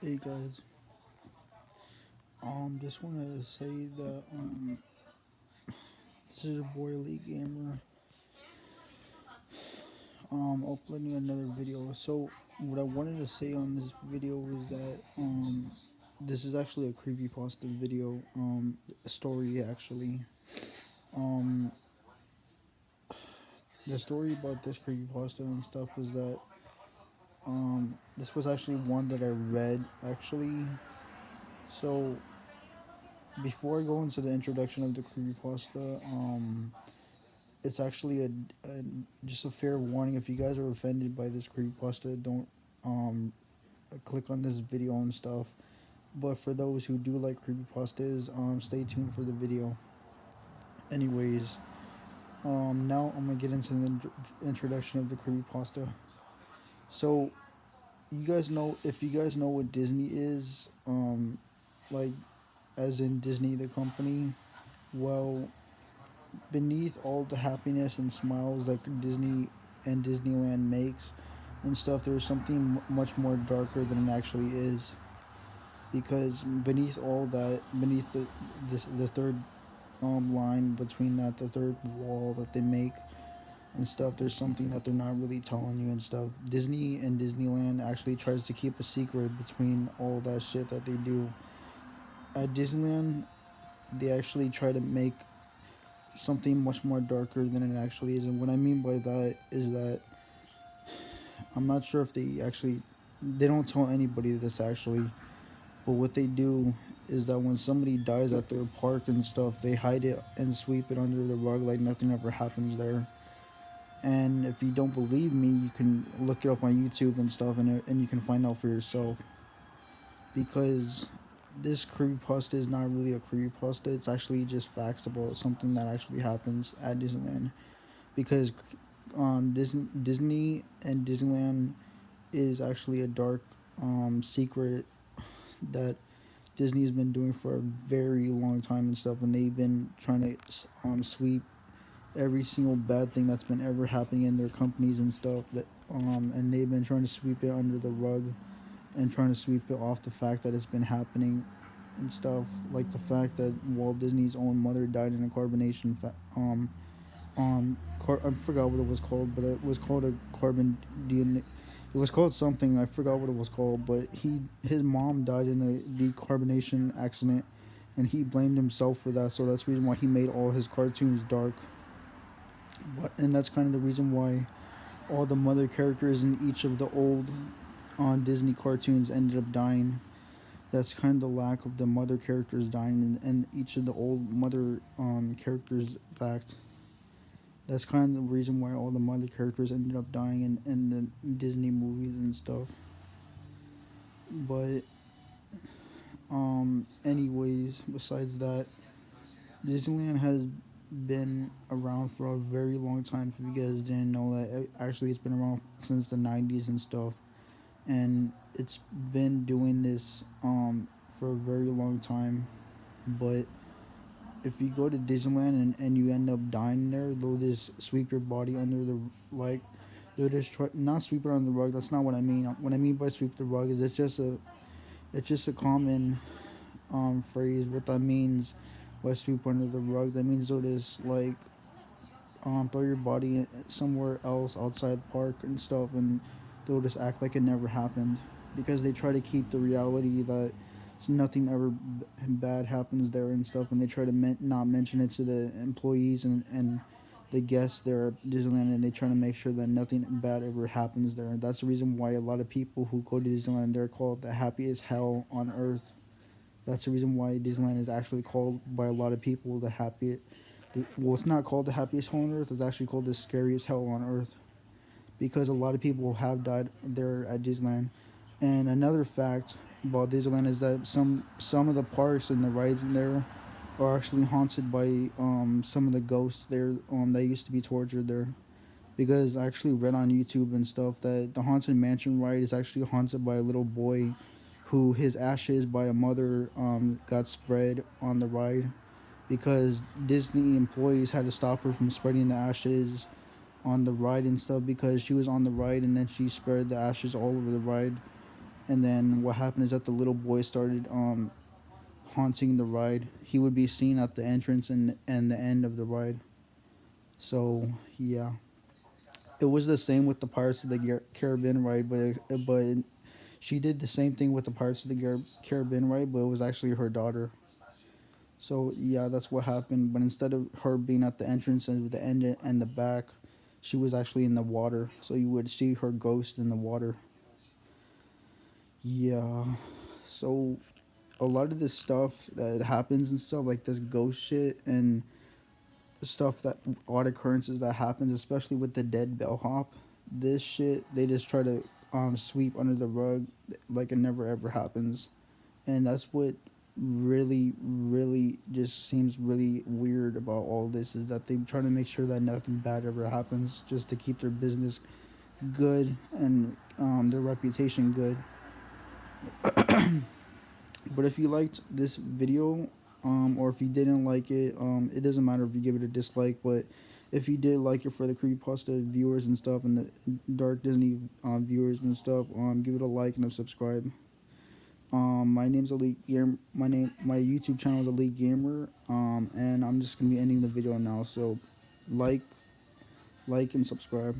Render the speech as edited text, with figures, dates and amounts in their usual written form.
Hey guys, just want to say that this is your boy Elite Gamer, uploading another video. So what I wanted to say on this video was that this is actually a creepypasta video, a story actually. Um, the story about this creepypasta and stuff was that this was actually one that I read actually. So before I go into the introduction of the creepypasta, it's actually a just a fair warning. If you guys are offended by this creepypasta, don't um click on this video and stuff. But for those who do like creepypastas, stay tuned for the video. Anyways, now I'm gonna get into the introduction of the creepypasta. So you guys know, if you guys know what Disney is, like as in Disney the company, well, beneath all the happiness and smiles that Disney and Disneyland makes and stuff, there's something much more darker than it actually is. Because beneath all that, beneath the third line between that, the third wall that they make and stuff, there's something that they're not really telling you and stuff. Disney and Disneyland actually tries to keep a secret between all that shit that they do. At Disneyland, they actually try to make something much more darker than it actually is. And what I mean by that is that I'm not sure if they don't tell anybody this actually, but what they do is that when somebody dies at their park and stuff, they hide it and sweep it under the rug like nothing ever happens there. And if you don't believe me, you can look it up on YouTube and stuff, and you can find out for yourself. Because this creepypasta is not really a creepypasta; it's actually just facts about something that actually happens at Disneyland. Because Disney and Disneyland is actually a dark secret that Disney's been doing for a very long time and stuff, and they've been trying to sweep every single bad thing that's been ever happening in their companies and stuff. And they've been trying to sweep it under the rug and trying to sweep it off the fact that it's been happening and stuff, like the fact that Walt Disney's own mother died in a carbonation I forgot what it was called, but it was called a carbon DNA. It was called something. I forgot what it was called, but his mom died in a decarbonation accident, and he blamed himself for that. So that's the reason why he made all his cartoons dark. And that's kind of the reason why all the mother characters in each of the old on Disney cartoons ended up dying. That's kind of the lack of the mother characters dying in each of the old mother characters. Fact, that's kind of the reason why all the mother characters ended up dying in the Disney movies and stuff. But anyways, besides that, Disneyland has been around for a very long time. If you guys didn't know that, actually it's been around since the '90s and stuff, and it's been doing this for a very long time. But if you go to Disneyland and you end up dying there, they'll just sweep your body under the, like, they'll just try not sweep it under the rug. That's not what I mean. What I mean by sweep the rug is it's just a common phrase. What that means by sweep under the rug, that means they'll just like throw your body somewhere else outside the park and stuff, and they'll just act like it never happened because they try to keep the reality that nothing ever bad happens there and stuff, and they try to not mention it to the employees and the guests there at Disneyland, and they try to make sure that nothing bad ever happens there. That's the reason why a lot of people who go to Disneyland, they're called the happiest hell on earth. That's the reason why Disneyland is actually called by a lot of people the happiest. Well, it's not called the happiest hell on earth. It's actually called the scariest hell on earth because a lot of people have died there at Disneyland. And another fact about Disneyland is that some of the parks and the rides in there are actually haunted by some of the ghosts there that used to be tortured there. Because I actually read on YouTube and stuff that the Haunted Mansion ride is actually haunted by a little boy who his ashes by a mother got spread on the ride because Disney employees had to stop her from spreading the ashes on the ride and stuff because she was on the ride and then she spread the ashes all over the ride. And then what happened is that the little boy started haunting the ride. He would be seen at the entrance and the end of the ride. So yeah, it was the same with the Pirates of the Caribbean ride, but she did the same thing with the Pirates of the Caribbean ride, but it was actually her daughter. So yeah, that's what happened. But instead of her being at the entrance and the end and the back, she was actually in the water. So you would see her ghost in the water. Yeah. So a lot of this stuff that happens and stuff like this ghost shit and stuff that odd occurrences that happens, especially with the dead bellhop. This shit they just try to sweep under the rug like it never ever happens, and that's what really just seems really weird about all this is that they try to make sure that nothing bad ever happens just to keep their business good and their reputation good. But if you liked this video, or if you didn't like it, it doesn't matter if you give it a dislike. But if you did like it for the creepypasta viewers and stuff, and the Dark Disney viewers and stuff, give it a like and a subscribe. My name's Elite Gamer. My YouTube channel is Elite Gamer. And I'm just gonna be ending the video now. So, like, and subscribe.